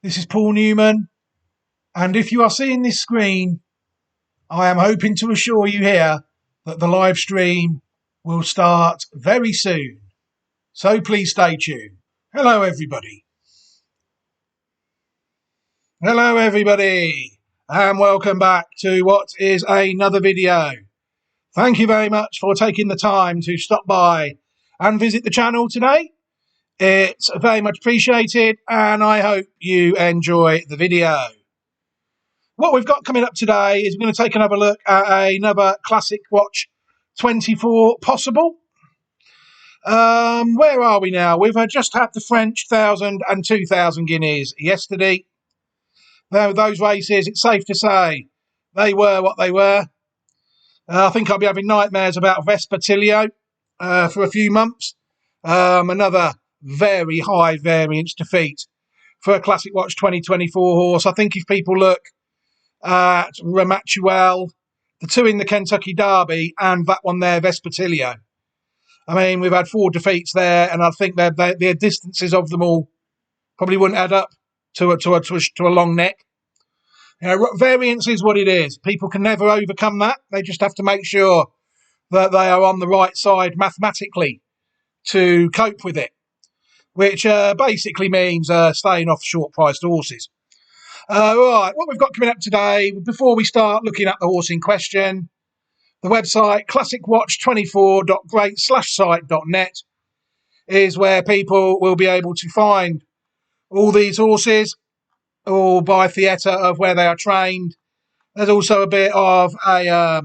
This is Paul Newman, and if you are seeing this screen, I am hoping to assure you here that the live stream will start very soon. So please stay tuned. Hello, everybody. Hello, everybody, and welcome back to what is another video. Thank you very much for taking the time to stop by and visit the channel today. It's very much appreciated, and I hope you enjoy the video. What we've got coming up today is we're going to take another look at another Classic Watch 24 possible. Where are we now? We've just had the French 1,000 and 2,000 guineas yesterday. Those races, it's safe to say, they were what they were. I think I'll be having nightmares about Vespertilio for a few months. Another very high variance defeat for a Classic Watch 2024 horse. I think if people look at Ramatuel, the two in the Kentucky Derby, and that one there, Vespertilio. I mean, we've had 4 defeats there, and I think their distances of them all probably wouldn't add up to a long neck. You know, variance is what it is. People can never overcome that. They just have to make sure that they are on the right side mathematically to cope with it, which basically means staying off short-priced horses. Right, what we've got coming up today, before we start looking at the horse in question, the website classicwatch24.great/site.net is where people will be able to find all these horses, all by theatre of where they are trained. There's also a bit of a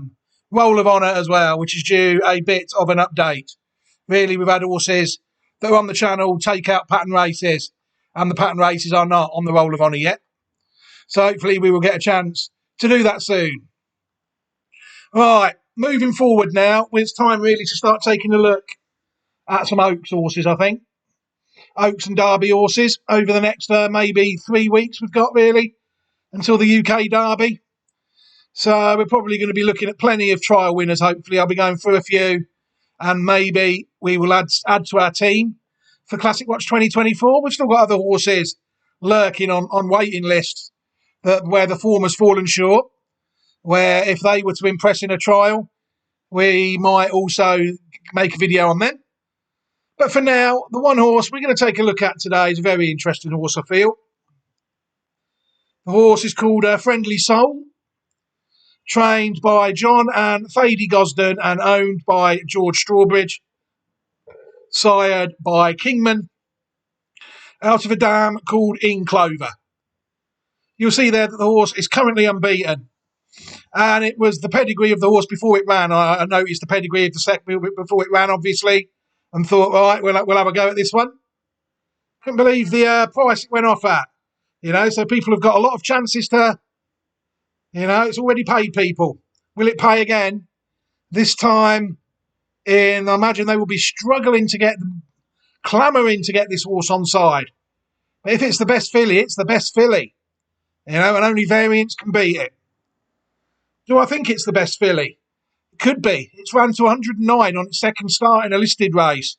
roll of honour as well, which is due a bit of an update. Really, we've had horses that are on the channel take out pattern races, and the pattern races are not on the roll of honour yet. So hopefully we will get a chance to do that soon. Right, moving forward now, it's time really to start taking a look at some Oaks horses, I think. Oaks and Derby horses over the next maybe 3 weeks we've got really until the UK Derby. So we're probably going to be looking at plenty of trial winners, hopefully. I'll be going through a few, and maybe we will add to our team for Classic Watch 2024. We've still got other horses lurking on waiting lists where the form has fallen short, where if they were to impress in a trial, we might also make a video on them. But for now, the one horse we're going to take a look at today is a very interesting horse, I feel. The horse is called Friendly Soul, trained by John and Fady Gosden and owned by George Strawbridge, sired by Kingman, out of a dam called In Clover. You'll see there that the horse is currently unbeaten. And it was the pedigree of the horse before it ran. I noticed the pedigree of the second before it ran, obviously, and thought, right, we'll have a go at this one. Couldn't believe the price it went off at. You know, so people have got a lot of chances to, you know, it's already paid people. Will it pay again? This time, I imagine they will be struggling to clamouring to get this horse on side. But if it's the best filly, it's the best filly. You know, and only variance can beat it. Do I think it's the best filly? It could be. It's ran to 109 on its second start in a listed race.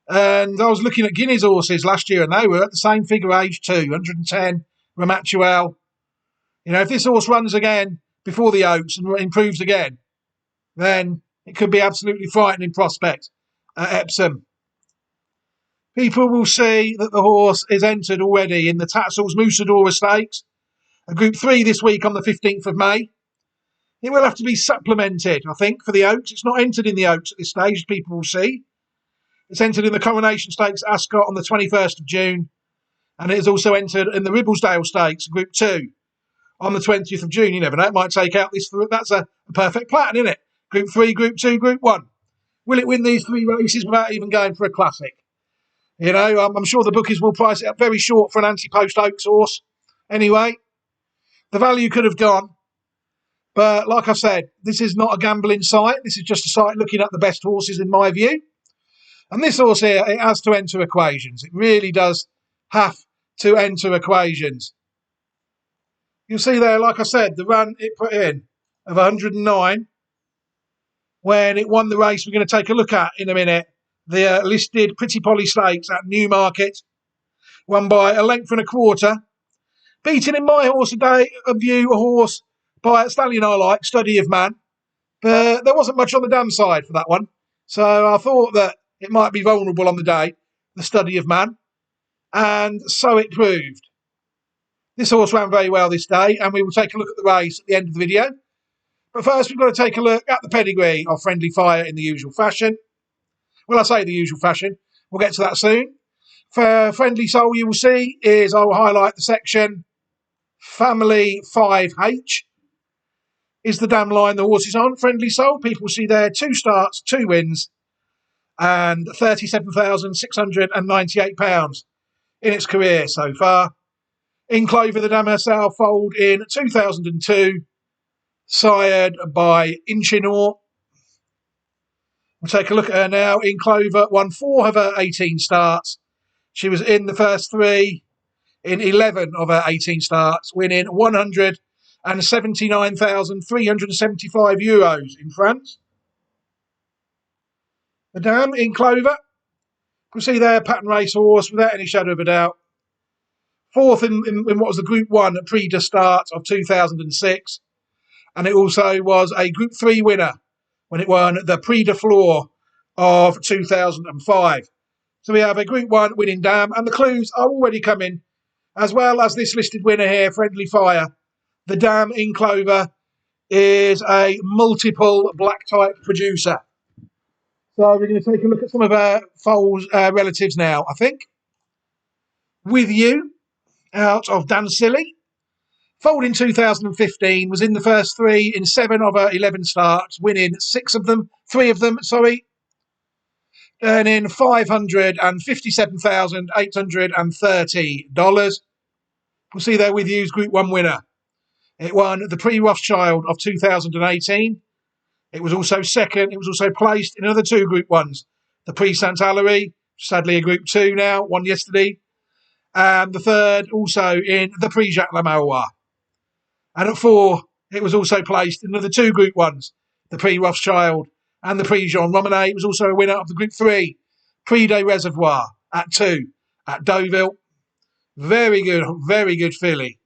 And I was looking at Guineas horses last year, and they were at the same figure age too, 110, Ramatuel. You know, if this horse runs again before the Oaks and improves again, then it could be absolutely frightening prospect at Epsom. People will see that the horse is entered already in the Tatzel's Musadora Stakes, a Group 3 this week on the 15th of May. It will have to be supplemented, I think, for the Oaks. It's not entered in the Oaks at this stage, as people will see. It's entered in the Coronation Stakes at Ascot on the 21st of June. And it is also entered in the Ribblesdale Stakes, Group 2, on the 20th of June. You never know, it might take out this. That's a perfect pattern, isn't it? Group 3, Group 2, Group 1. Will it win these 3 races without even going for a classic? You know, I'm sure the bookies will price it up very short for an anti-post Oaks horse. Anyway, the value could have gone. But like I said, this is not a gambling site. This is just a site looking at the best horses in my view. And this horse here, it has to enter equations. It really does have to enter equations. You'll see there, like I said, the run it put in of 109 when it won the race we're going to take a look at in a minute. The listed Pretty Polly Stakes at Newmarket, won by a length and a quarter Beating in my horse today, a horse by a stallion I like, Study of Man. But there wasn't much on the dam side for that one. So I thought that it might be vulnerable on the day, the Study of Man. And so it proved. This horse ran very well this day, and we will take a look at the race at the end of the video. But first, we've got to take a look at the pedigree of Friendly Fire in the usual fashion. Well, I say the usual fashion. We'll get to that soon. For Friendly Soul, you will see is I will highlight the section Family 5H. Is the dam line the horse is on. Friendly Soul, people see there 2 starts, 2 wins, and £37,698 in its career so far. In Clover, the dam herself foaled in 2002, sired by Inchinor. We'll take a look at her now. In Clover, won 4 of her 18 starts. She was in the first 3 in 11 of her 18 starts, winning €179,375 in France. The dam in Clover, you can see there, pattern race horse without any shadow of a doubt. 4th in what was the Group 1 Prix de Start of 2006. And it also was a Group 3 winner when it won the Prix de Floor of 2005. So we have a Group 1 winning dam, and the clues are already coming, as well as this listed winner here, Friendly Fire. The dam in Clover is a multiple black type producer. So we're going to take a look at some of our foal's relatives now, I think. With You, out of Dan Silly. Foaled in 2015, was in the first 3 in 7 of her 11 starts, winning 3 of them, earning $557,830. We'll see there With You's Group 1 winner. It won the Prix Rothschild of 2018. It was also second. It was also placed in another 2 Group 1s. The Prix Saint-Hilary, sadly a Group 2 now, won yesterday. And the third also in the Prix Jacques Lamaurois. And at 4, it was also placed in another 2 Group 1s. The Prix Rothschild and the Prix Jean Romanet. It was also a winner of the Group 3 Prix des Reservoirs at 2 at Deauville. Very good filly.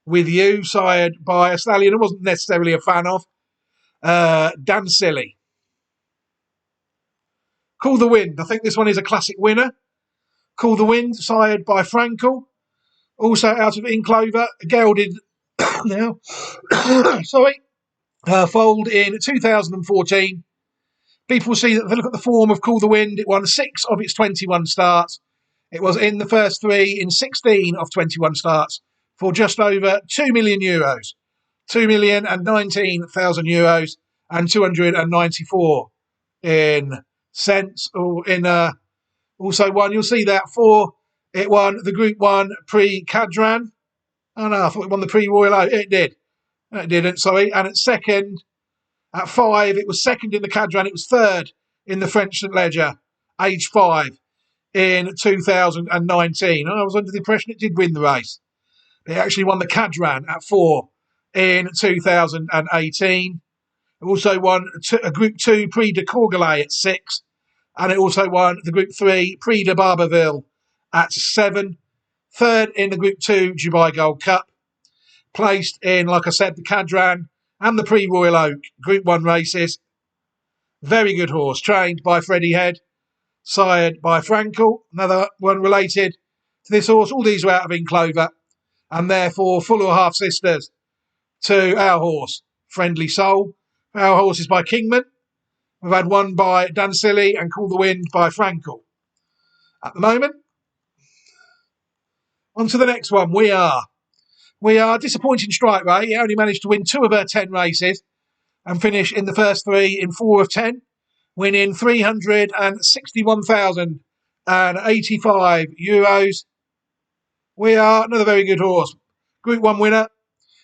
With You, sired by a stallion I wasn't necessarily a fan of, Dan Silly. Call the Wind. I think this one is a classic winner. Call the Wind, sired by Frankel. Also out of In Clover, gelded now. Foaled in 2014. People see that if they look at the form of Call the Wind, it won 6 of its 21 starts. It was in the first 3 in 16 of 21 starts for just over €2 million. €2,019,000 and 294 in cents. Also won, you'll see that it won the Group 1 Prix Cadran. Oh no, I thought it won the Prix Royal Oak. It did. No, it didn't, sorry. And at 5, it was second in the Cadran. It was 3rd in the French St. Leger, age 5, in 2019. I was under the impression it did win the race. It actually won the Cadran at 4 in 2018. It also won a Group 2 Prix de Courgelet at 6. And it also won the Group 3 Prix de Barberville at 7. 3rd in the Group 2 Dubai Gold Cup. Placed in, like I said, the Cadran and the Prix Royal Oak Group 1 races. Very good horse, trained by Freddie Head, sired by Frankel. Another one related to this horse. All these are out of In Clover, and therefore full or half sisters to our horse, Friendly Soul. Our horse is by Kingman. We've had one by Dan Silly and Call the Wind by Frankel. At the moment, on to the next one. We are disappointing Strike Ray. He only managed to win 2 of her 10 races and finish in the first 3 in 4 of 10, winning €361,085. We are another very good horse. Group 1 winner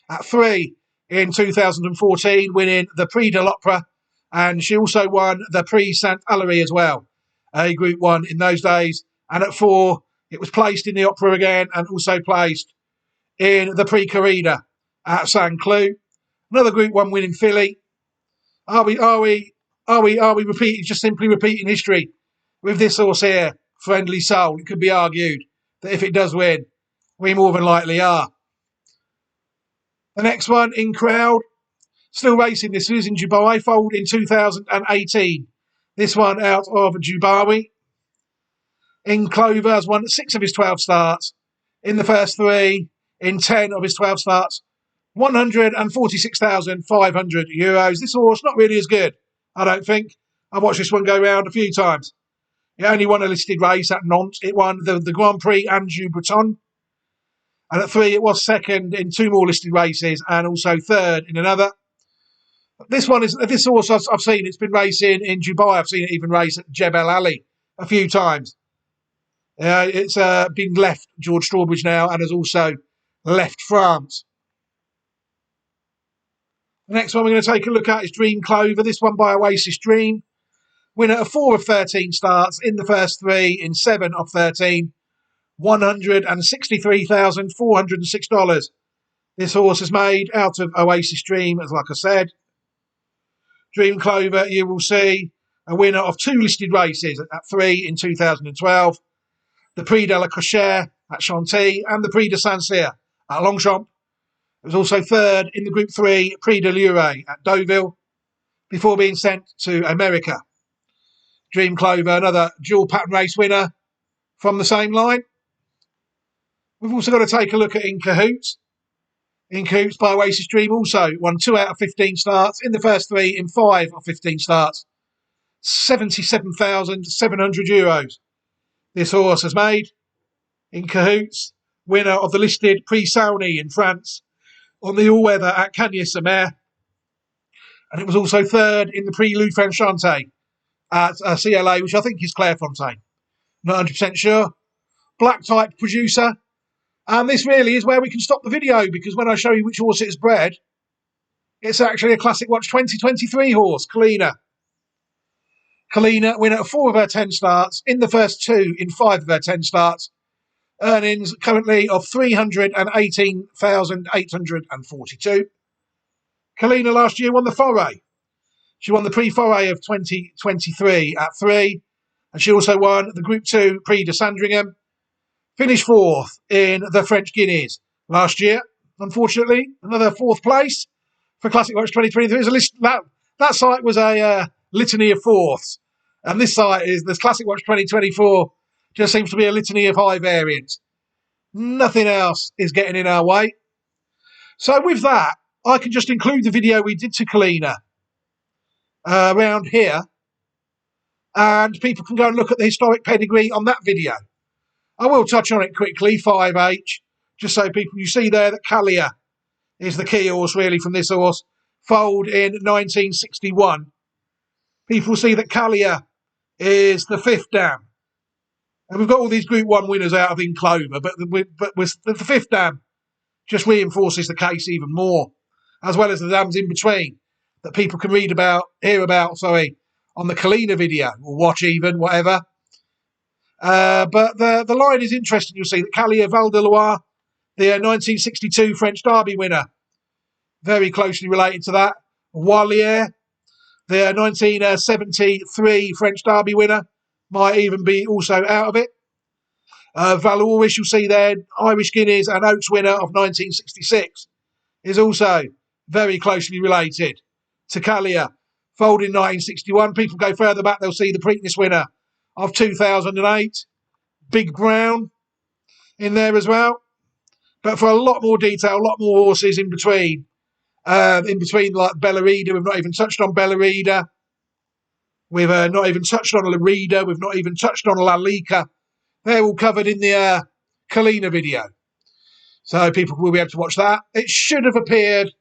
at 3 in 2014, winning the Prix de l'Opera, and she also won the Prix Saint-Hilary as well, a Group 1 in those days. And at 4, it was placed in the Opera again and also placed in the Prix Corrida at Saint Cloud. Another Group 1 winning filly. Are we repeating, just simply repeating history with this horse here, Friendly Soul? It could be argued that if it does win, we more than likely are. The next one in crowd, still racing. This is in Dubai, foaled in 2018. This one out of Dubai. In Clover has won 6 of his 12 starts. In the first 3, in 10 of his 12 starts, €146,500. This horse not really as good, I don't think. I've watched this one go round a few times. It only won a listed race at Nantes. It won the Grand Prix Andrew Breton. And at 3, it was second in 2 more listed races and also third in another. This horse I've seen. It's been racing in Dubai. I've seen it even race at Jebel Ali a few times. It's been left George Strawbridge now and has also left France. The next one we're going to take a look at is Dream Clover. This one by Oasis Dream. Winner of 4 of 13 starts. In the first 3, in 7 of 13. $163,406. This horse is made out of Oasis Dream, as like I said. Dream Clover, you will see a winner of 2 listed races at 3 in 2012. The Prix de la Cochère at Chantilly and the Prix de Saint-Cyr at Longchamp. It was also third in the Group 3 Prix de Lure at Deauville before being sent to America. Dream Clover, another dual pattern race winner from the same line. We've also got to take a look at In Cahoots. In Cahoots by Oasis Dream also won 2 out of 15 starts. In the first 3, in 5 of 15 starts. €77,700. This horse has made. In Cahoots, winner of the listed Prix Saunier in France on the all-weather at Cagnes-sur-Mer. And it was also third in the Prix Louis Franchante at CLA, which I think is Clairefontaine. Not 100% sure. Black type producer. And this really is where we can stop the video, because when I show you which horse it is bred, it's actually a Classic Watch 2023 horse, Kalina. Kalina, winner of 4 of her 10 starts. In the first 2, in 5 of her 10 starts. Earnings currently of $318,842. Kalina last year won the Foray. She won the Prix Foray of 2023 at 3. And she also won the Group 2 Prix de Sandringham. Finished 4th in the French Guineas last year. Unfortunately, another 4th place for Classic Watch 2023. That site was a litany of 4ths. And this Classic Watch 2024 just seems to be a litany of high variants. Nothing else is getting in our way. So with that, I can just include the video we did to Kalina around here. And people can go and look at the historic pedigree on that video. I will touch on it quickly, 5H, just so people, you see there that Callia is the key horse really from this horse. Foaled in 1961. People see that Callia is the 5th dam. And we've got all these Group 1 winners out of In Clover, but the 5th dam just reinforces the case even more, as well as the dams in between that people can hear about, on the Kalina video, or watch even, whatever. But the line is interesting. You'll see that Callia Val de Loire, the 1962 French Derby winner, very closely related to that. Wallier, the 1973 French Derby winner, might even be also out of it. Valoris, you'll see there, Irish Guineas and Oaks winner of 1966, is also very closely related to Callia. Foaled in 1961. People go further back, they'll see the Preakness winner of 2008. Big Brown in there as well. But for a lot more detail, a lot more horses in between like Bellerida, we've not even touched on Bellerida. We've not even touched on Larida. We've not even touched on La Lica. They're all covered in the Kalina video. So people will be able to watch that. It should have appeared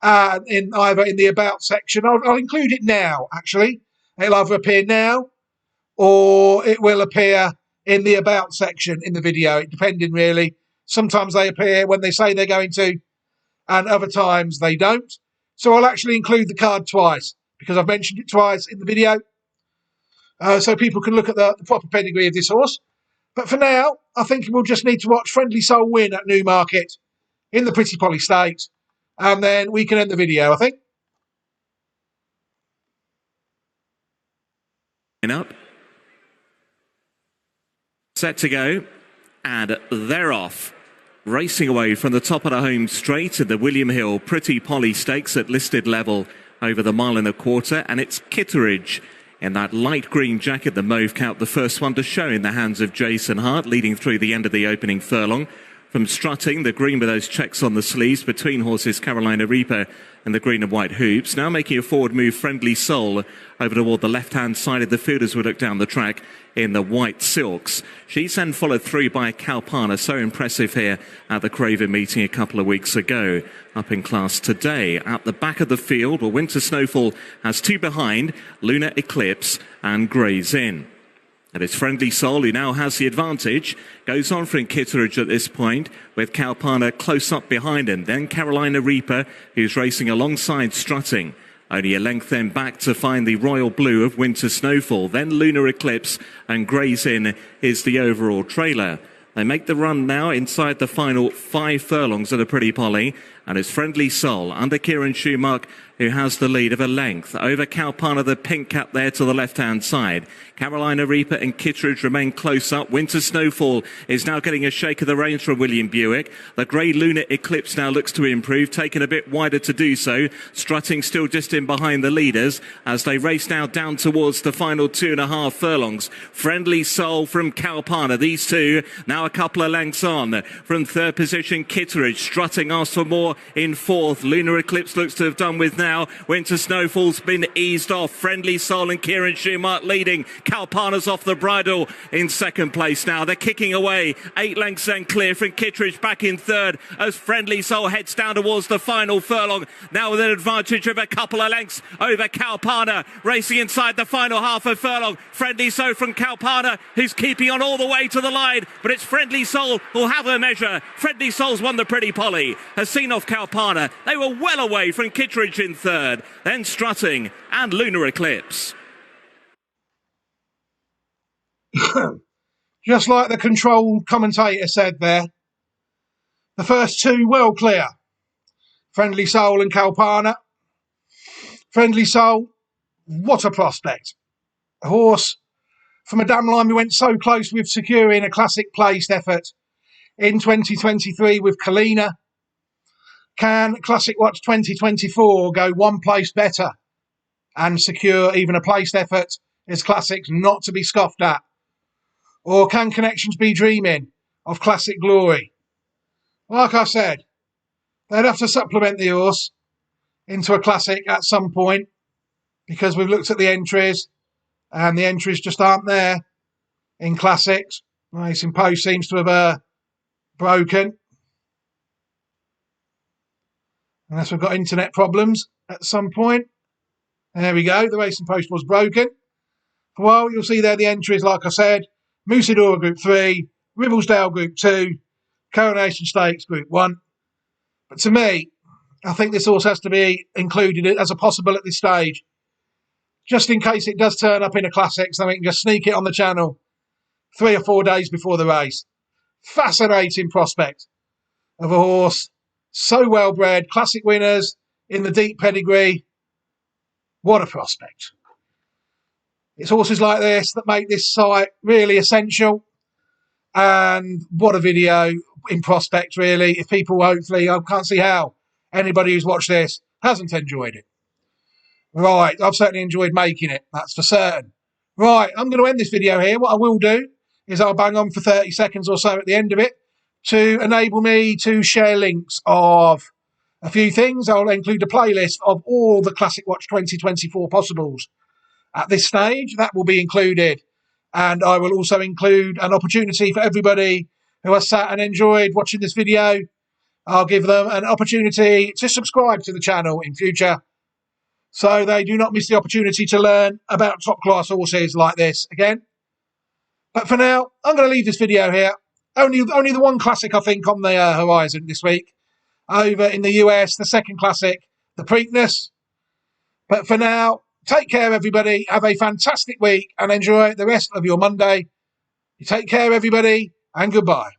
in either in the About section. I'll include it now, actually. It'll either appear now or it will appear in the About section in the video, depending really. Sometimes they appear when they say they're going to, and other times they don't. So I'll actually include the card twice, because I've mentioned it twice in the video, so people can look at the proper pedigree of this horse. But for now, I think we'll just need to watch Friendly Soul win at Newmarket in the Pretty Polly Stakes, and then we can end the video, I think. Up. Set to go, and they're off. Racing away from the top of the home straight at the William Hill Pretty Polly Stakes at listed level over the 1.25 miles, and it's Kitteridge in that light green jacket, the mauve cap, the first one to show in the hands of Jason Hart, leading through the end of the opening furlong. From strutting, the green with those checks on the sleeves, between horses Carolina Reaper and the green and white hoops. Now making a forward move, Friendly Soul, over toward the left-hand side of the field as we look down the track in the white silks. She's then followed through by Kalpana, so impressive here at the Craven meeting a couple of weeks ago. Up in class today. At the back of the field, well, Winter Snowfall has two behind, Lunar Eclipse and Grays In. And it's Friendly Soul who now has the advantage. Goes on for Kitteridge at this point with Kalpana close up behind him. Then Carolina Reaper, who's racing alongside strutting. Only a length then back to find the royal blue of Winter Snowfall. Then Lunar Eclipse and Grays In is the overall trailer. They make the run now inside the final 5 furlongs of the Pretty Polly. And it's Friendly Soul under Kieran Schumacher, who has the lead of a length. Over Kalpana, the pink cap there to the left-hand side. Carolina Reaper and Kitteridge remain close up. Winter Snowfall is now getting a shake of the reins from William Buick. The grey Lunar Eclipse now looks to improve, taking a bit wider to do so. Strutting still just in behind the leaders as they race now down towards the final 2.5 furlongs. Friendly Soul from Kalpana. These two now a couple of lengths on. From third position, Kitteridge. Strutting asks for more in fourth. Lunar Eclipse looks to have done with now. Winter Snowfall's been eased off. Friendly Soul and Kieran Schumacher leading. Kalpana's off the bridle in second place now. They're kicking away. 8 lengths then clear from Kitteridge back in third as Friendly Soul heads down towards the final furlong. Now with an advantage of a couple of lengths over Kalpana. Racing inside the final half of furlong. Friendly Soul from Kalpana, who's keeping on all the way to the line. But it's Friendly Soul who'll have her measure. Friendly Soul's won the Pretty Polly. Has seen off Kalpana. They were well away from Kitteridge in third. Then Strutting and Lunar Eclipse. Just like the controlled commentator said there, the first two well clear. Friendly Soul and Kalpana. Friendly Soul, what a prospect. A horse from a damn line we went so close with securing a classic placed effort in 2023 with Kalina. Can Classic Watch 2024 go one place better and secure even a placed effort? Is Classics not to be scoffed at? Or can Connections be dreaming of classic glory? Like I said, they'd have to supplement the horse into a classic at some point because we've looked at the entries and the entries just aren't there in Classics. Racing Post seems to have broken. Unless we've got internet problems at some point. There we go. The Racing Post was broken. Well, you'll see there the entries, like I said. Musidora Group 3, Ribblesdale Group 2, Coronation Stakes Group 1. But to me, I think this horse has to be included as a possible at this stage. Just in case it does turn up in a classic, so we can just sneak it on the channel 3 or 4 days before the race. Fascinating prospect of a horse. So well bred, classic winners in the deep pedigree. What a prospect. It's horses like this that make this site really essential. And what a video in prospect, really. If people, hopefully, I can't see how anybody who's watched this hasn't enjoyed it. Right, I've certainly enjoyed making it, that's for certain. Right, I'm going to end this video here. What I will do is I'll bang on for 30 seconds or so at the end of it to enable me to share links of a few things. I'll include a playlist of all the Classic Watch 2024 possibles. At this stage, that will be included. And I will also include an opportunity for everybody who has sat and enjoyed watching this video. I'll give them an opportunity to subscribe to the channel in future so they do not miss the opportunity to learn about top-class horses like this again. But for now, I'm going to leave this video here. Only the one classic, I think, on the horizon this week. Over in the US, the second classic, the Preakness. But for now, take care, everybody. Have a fantastic week and enjoy the rest of your Monday. You take care, everybody, and goodbye.